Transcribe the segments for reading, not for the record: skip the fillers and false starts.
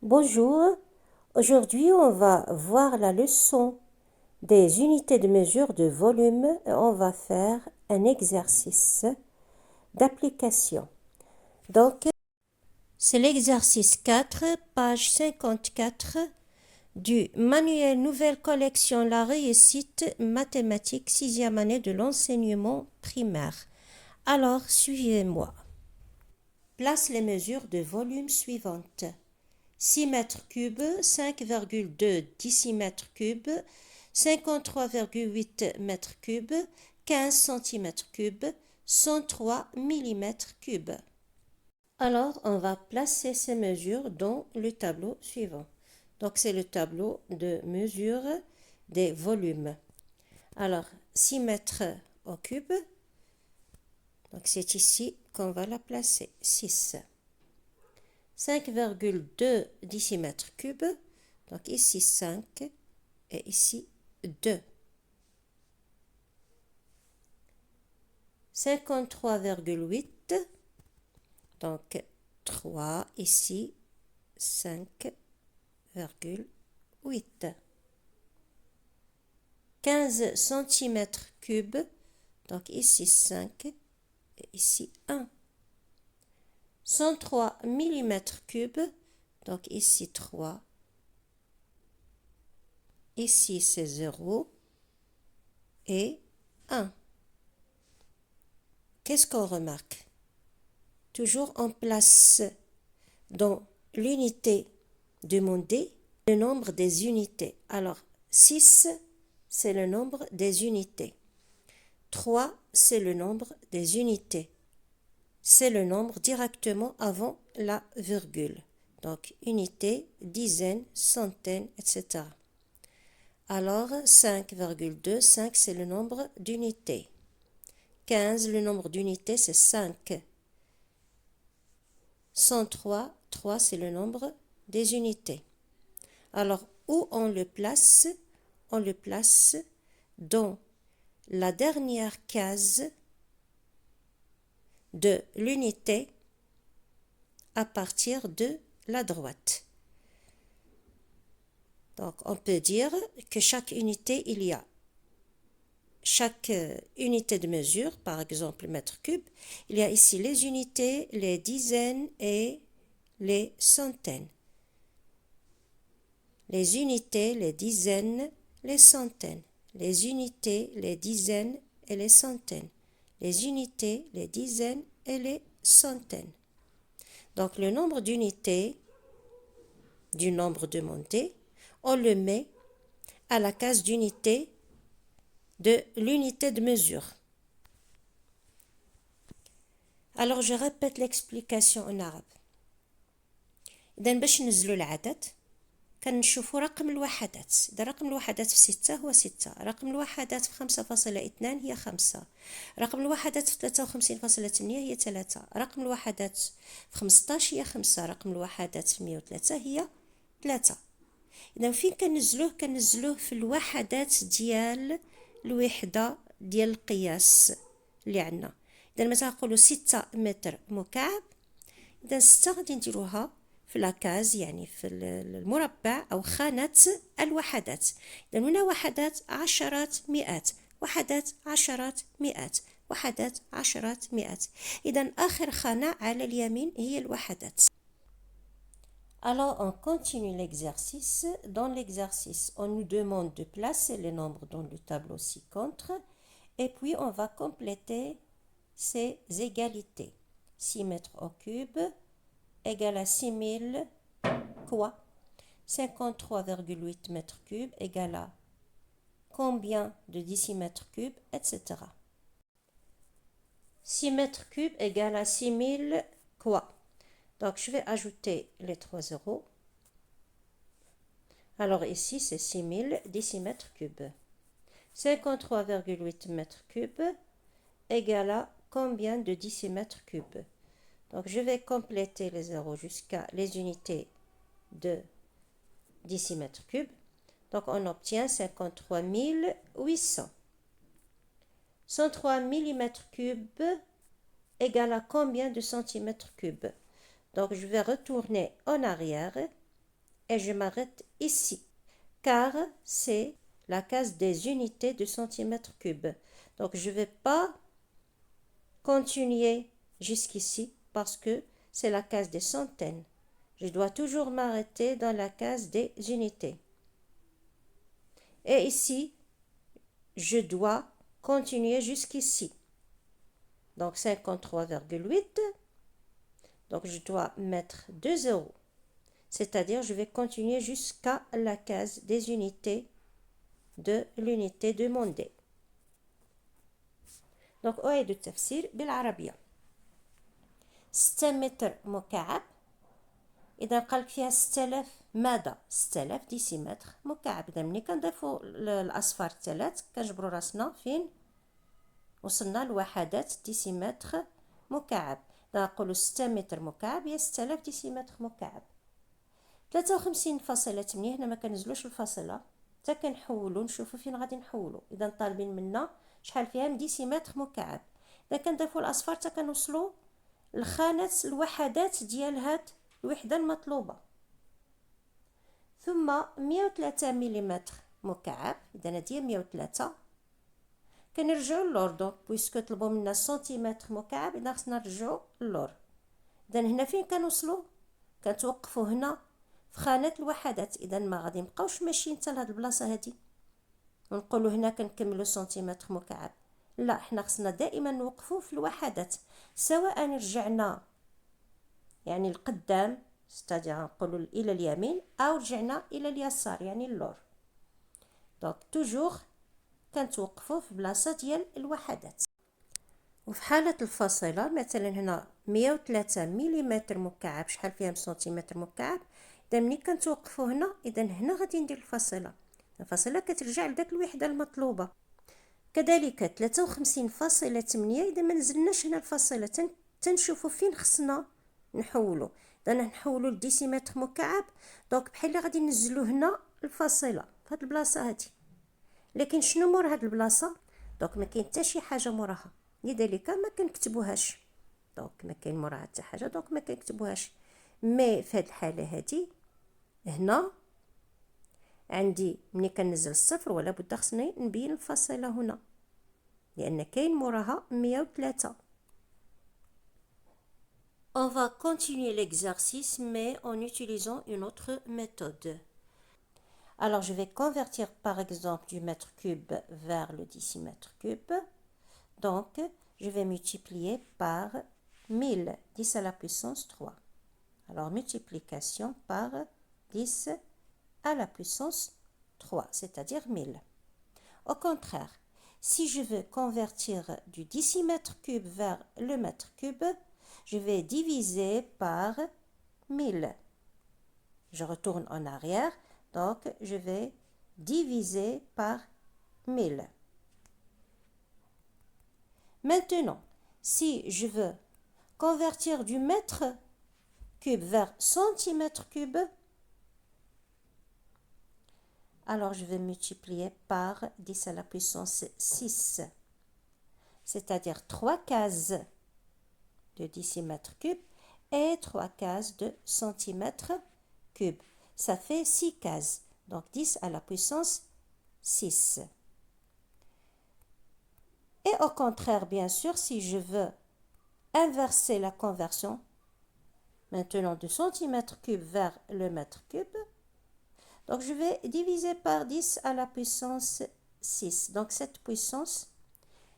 Bonjour, aujourd'hui on va voir la leçon des unités de mesure de volume et on va faire un exercice d'application. Donc, c'est l'exercice 4, page 54 du manuel Nouvelle collection La réussite mathématique 6e année de l'enseignement primaire. Alors, suivez-moi. Place les mesures de volume suivantes. 6 mètres cubes, 5,2 décimètres cubes, 53,8 mètres cubes, 15 centimètres cubes, 103 millimètres cubes. Alors, on va placer ces mesures dans le tableau suivant. Donc, c'est le tableau de mesure des volumes. Alors, 6 mètres au cube. Donc, c'est ici qu'on va la placer. 6. 5,2 décimètres cubes. Donc, ici 5 et ici 2. 53,8. Donc, 3 ici, 5,8. 15 centimètres cubes. Donc, ici 5 et ici 1. 103 millimètres cubes. Donc, ici 3. Ici, c'est 0 et 1. Qu'est-ce qu'on remarque? Toujours on place dans l'unité demandée le nombre des unités. Alors, 6, c'est le nombre des unités. 3, c'est le nombre des unités. C'est le nombre directement avant la virgule. Donc, unité, dizaine, centaine, etc. Alors, 5,2, 5, c'est le nombre d'unités. 15, le nombre d'unités, c'est 5. 103, 3, c'est le nombre des unités. Alors, où on le place? On le place dans la dernière case de l'unité à partir de la droite. Donc, on peut dire que chaque unité, il y a chaque unité de mesure, par exemple mètre cube, il y a ici les unités, les dizaines et les centaines. Les unités, les dizaines, les centaines. Les unités, les dizaines et les centaines. Les unités, les dizaines et les centaines. Donc, le nombre d'unités du nombre demandé, on le met à la case d'unité de l'unité de mesure. Alors, je répète l'explication en arabe. إذا باش ننزلوا العدد كنشوفوا رقم الوحدات. إذا رقم الوحدات في 6 هو 6. رقم الوحدات في 5.2 هي 5. رقم الوحدات في 53.8 هي 3. رقم الوحدات في 15 هي 5. رقم الوحدات في 103 هي 3. إذا فين كنزلوه في الوحدات ديال الوحدة ديال القياس اللي عندنا. إذا مثلا نقولوا 6 متر مكعب، إذا 6 غادي نديروها في لاكاز، يعني في المربع أو خانة الوحدات. إذا هنا وحدات، عشرات، مئات، وحدات، عشرات، مئات، وحدات، عشرات، مئات. إذا آخر خانة على اليمين هي الوحدات. Alors, on continue l'exercice. Dans l'exercice, on nous demande de placer les nombres dans le tableau ci-contre et puis on va compléter ces égalités. 6 mètres au cube égale à 6000 quoi? 53,8 mètres cubes égale à combien de décimètres cubes, etc. 6 mètres cubes égale à 6000 quoi? Donc, je vais ajouter les 3 zéros. Alors, ici, c'est 6000 décimètres cubes. 53,8 mètres cubes égale à combien de décimètres cubes? Donc, je vais compléter les zéros jusqu'à les unités de décimètres cubes. Donc, on obtient 53 800. 103 millimètres cubes égale à combien de centimètres cubes? Donc, je vais retourner en arrière et je m'arrête ici, car c'est la case des unités de centimètres cubes. Donc je ne vais pas continuer jusqu'ici parce que c'est la case des centaines. Je dois toujours m'arrêter dans la case des unités. Et ici, je dois continuer jusqu'ici. Donc 53,8. Donc je dois mettre 2 zéros. C'est-à-dire je vais continuer jusqu'à la case des unités de l'unité demandée. Donc أعيد التفسير بالعربية. 6 متر مكعب. إذا قالك فيها 6000 ماذا؟ 6000 ديسيمتر مكعب. إذا ملي كنضيفو الأصفار الثلاث كنجبرو راسنا فين وصلنا لوحدات ديسيمتر مكعب. إذا نقولو 6 متر مكعب هي 6000 ديسيمتر مكعب. 53.8 هنا ما كنزلوش الفاصلة حتى كنحولو نشوفو فين غادي نحولو. إذا طالبين منا شحال فيها من ديسيمتر مكعب. إذا كنضيفو الأصفار حتى كنوصلو لخانة الوحدات ديال هاد الوحدة المطلوبة. ثم 103 مليمتر مكعب. إذا هادي 103. كنرجعو للور دونك بويسكو طلبو منا سنتيمتر مكعب إذا خصنا نرجعو للور. إذا هنا فين كنوصلو كنتوقفو هنا في خانة الوحدات. إذا ما غادي نبقاوش ماشيين حتى لهاد البلاصة هادي ونقولو هنا كنكملو سنتيمتر مكعب. لا، حنا خصنا دائما نوقفو في الوحدات سواء رجعنا يعني القدام ستادير نقولو الى اليمين او رجعنا الى اليسار يعني اللور. دونك توجور كنتوقفو في بلاصه ديال الوحدات. وفي حاله الفاصله مثلا هنا 103 مليمتر مكعب شحال فيها سنتيمتر مكعب. اذا ملي كنتوقفو هنا اذا هنا غادي ندير الفاصله. الفاصله كترجع لذاك الوحده المطلوبه. كذلك 53.8 اذا ما نزلناش هنا الفاصله تنشوفوا فين خصنا نحولو. اذا نحولو لديسيمتر مكعب دونك بحال غادي ننزلو هنا الفاصله في هاد البلاصه هادي. لكن شنو مور هاد البلاصه؟ دونك ما كاين حتى شي حاجه موراها، لذلك ما كنكتبوهاش. دونك ما كاين موراها حتى حاجه دونك ما كنكتبوهاش. مي في هاد الحاله هادي هنا عندي ملي كنزل الصفر ولا بد خصني نبين الفاصله هنا لان كاين موراها 103. On va continuer l'exercice mais en utilisant une autre méthode. Alors je vais convertir par exemple du mètre cube vers le décimètre cube. Donc je vais multiplier par 1000, 10 à la puissance 3. Alors multiplication par 10 à la puissance 3, c'est-à-dire 1000. Au contraire, si je veux convertir du décimètre cube vers le mètre cube, je vais diviser par 1000. Je retourne en arrière, donc je vais diviser par 1000. Maintenant, si je veux convertir du mètre cube vers centimètre cube, alors je vais multiplier par 10 à la puissance 6, c'est-à-dire 3 cases de décimètre cube et 3 cases de centimètre cube. Ça fait 6 cases, donc 10 à la puissance 6. Et au contraire, bien sûr, si je veux inverser la conversion, maintenant de centimètre cube vers le mètre cube, donc je vais diviser par 10 à la puissance 6. Donc cette puissance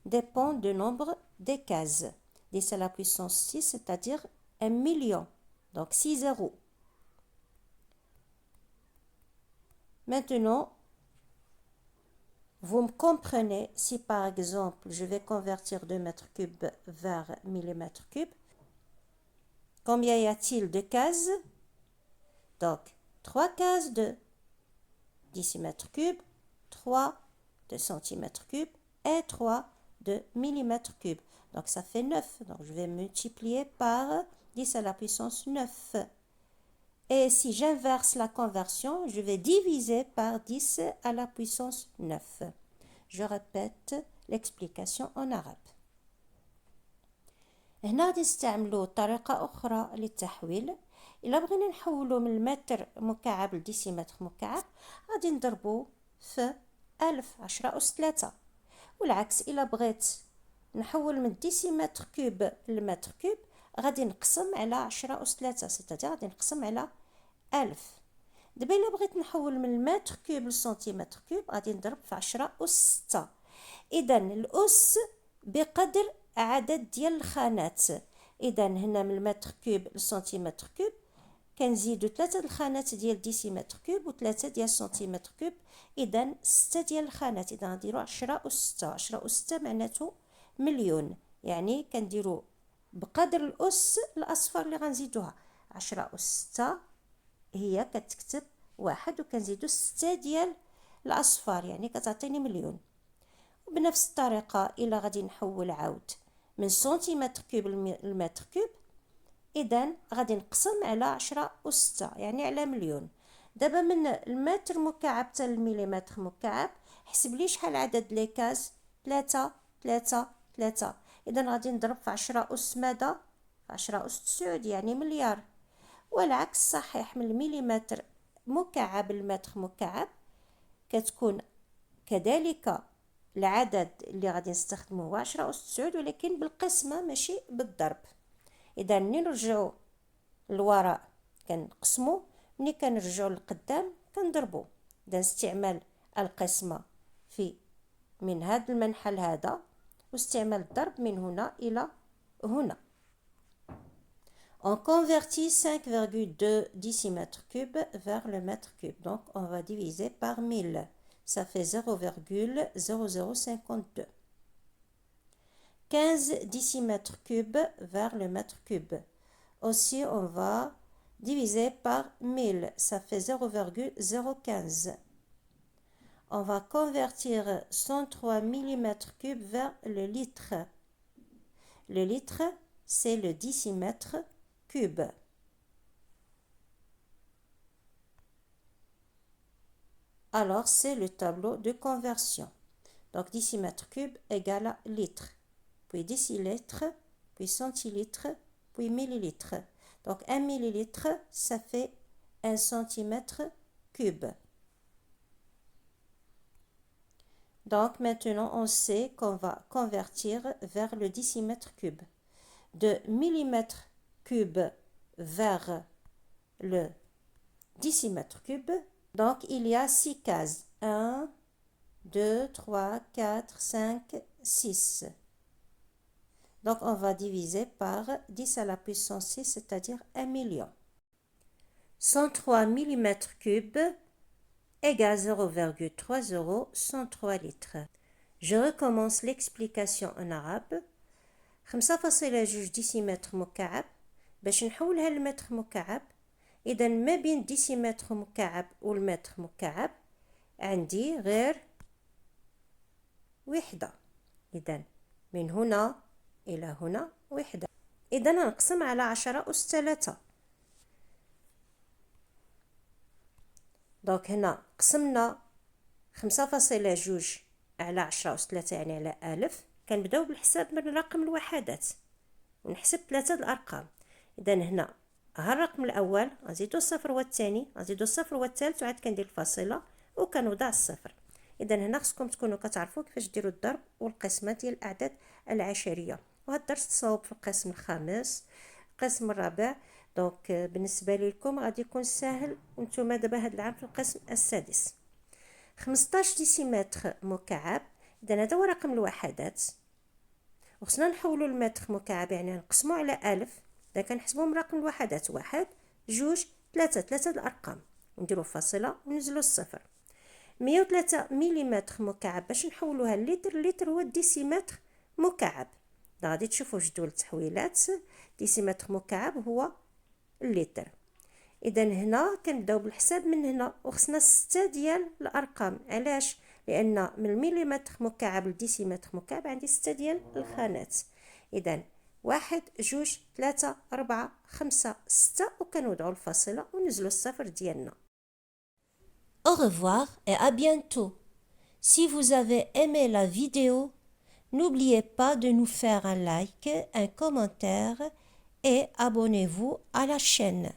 dépend du nombre des cases. 10 à la puissance 6, c'est-à-dire 1 million. Donc 6 zéros. Maintenant, vous me comprenez si par exemple je vais convertir de mètre cube vers millimètre cube. Combien y a-t-il de cases? Donc 3 cases de décimètre cube, 3 de centimètre cube et 3 de millimètre cube. Donc ça fait 9. Donc je vais multiplier par 10 à la puissance 9. Et si j'inverse la conversion, je vais diviser par 10 à la puissance 9. Je répète l'explication en arabe. هنا غادي نستعملوا طريقة أخرى للتحويل. إلا بغينا نحولو من المتر مكعب لديسيمتر مكعب غادي نضربو في 1000 10 أس 3. والعكس إلا بغيت نحول من ديسيمتر كوب لمتر كوب غادي نقسم على 10 أس 3 ستادير غادي نقسم على 1000. دابا إلا بغيت نحول من المتر كوب لسنتيمتر كوب غادي نضرب في 10 أس 6. إذا الأس بقدر عدد ديال الخانات. إذا هنا من المتر كوب لسنتيمتر كوب كنزيدو 3 الخانات ديال ديسيمتر كوب و3 ديال سنتيمتر كوب. إذا 6 ديال الخانات. إذا غنديرو 10 أس 6. 10 أس 6 معناتو مليون. يعني كنديرو بقدر الأس الأصفر اللي غنزيدوها. 10 أس 6 هي كتكتب 1 وكنزيدو 6 ديال الأصفار يعني كتعطيني مليون. بنفس الطريقة إلا غادي نحول عاود من سنتيمتر كوب لمتر كوب إذا غادي نقسم على 10 أس 6 يعني على مليون. دابا من المتر مكعب حتى المليمتر مكعب حسب لي شحال عدد لي كاز 3 3 3. إذا غادي نضرب في 10 أس ماذا؟ في 10 أس 9 يعني مليار. والعكس صحيح، من المليمتر مكعب المتر مكعب كتكون كذلك العدد اللي غادي نستخدمه هو 10 أس 9 ولكن بالقسمة ماشي بالضرب. إذا ملي نرجعو للوراء كنقسمو، ملي كنرجعو للقدام كنضربو. إذا استعمال القسمة في من هذا المنحى لهذا واستعمال الضرب من هنا إلى هنا. On convertit 5,2 décimètres cubes vers le mètre cube. Donc, on va diviser par 1000. Ça fait 0,0052. 15 décimètres cubes vers le mètre cube. Aussi, on va diviser par 1000. Ça fait 0,015. On va convertir 103 millimètres cubes vers le litre. Le litre, c'est le décimètre cube. Alors, c'est le tableau de conversion. Donc, décimètre cube égale à litre, puis décilitre, puis centilitre, puis millilitre. Donc, 1 millilitre, ça fait 1 centimètre cube. Donc, maintenant, on sait qu'on va convertir vers le décimètre cube. De millimètre cube vers le décimètre cube. Donc, il y a 6 cases. 1, 2, 3, 4, 5, 6. Donc, on va diviser par 10 à la puissance 6, c'est-à-dire 1 million. 103 millimètres cubes égale 0,30 litres. Je recommence l'explication en arabe. 5.2 ديسيمتر مكعب باش نحولها لمتر مكعب. إذا ما بين ديسيمتر مكعب والمتر مكعب عندي غير وحدة. إذا من هنا إلى هنا وحدة. إذا نقسم على 10 أس 3. دونك هنا قسمنا 5.2 على 10 أس 3 يعني على 1000. كنبداو بالحساب من رقم الوحدات ونحسب 3 الأرقام. إذا هنا ها الرقم الأول غنزيدو الصفر والثاني غنزيدو الصفر والثالث وعاد كندير الفاصلة وكنوضع الصفر. إذا هنا خصكم تكونوا كتعرفوا كيفاش ديروا الضرب والقسمة ديال الأعداد العشرية. وهذا الدرس تصاوب في القسم الخامس القسم الرابع. دونك بالنسبة لكم غادي يكون سهل وانتم دابا هذا العام في القسم السادس. 15 ديسيمتر مكعب. إذا هذا هو رقم الوحدات وخصنا نحولوا المتر مكعب يعني نقسموا على 1000. إذا كنحسبوا من رقم الوحدات 1 2 3 3 الأرقام ونديروا فاصلة وننزلوا الصفر. 103 مليمتر مكعب باش نحولوها للتر. اللتر هو الديسيمتر مكعب. غادي تشوفوا جدول التحويلات. ديسيمتر مكعب هو اللتر. إذا هنا كنبداو بالحساب من هنا وخصنا 6 ديال الأرقام. علاش؟ لأن من المليمتر مكعب للديسيمتر مكعب عندي 6 ديال الخانات. إذا 1 2 3 4 5 6 وكنوضعوا الفاصلة وننزلوا الصفر ديالنا. Au revoir et à bientôt. Si vous avez aimé la vidéo, n'oubliez pas de nous faire un like, un commentaire et abonnez-vous à la chaîne.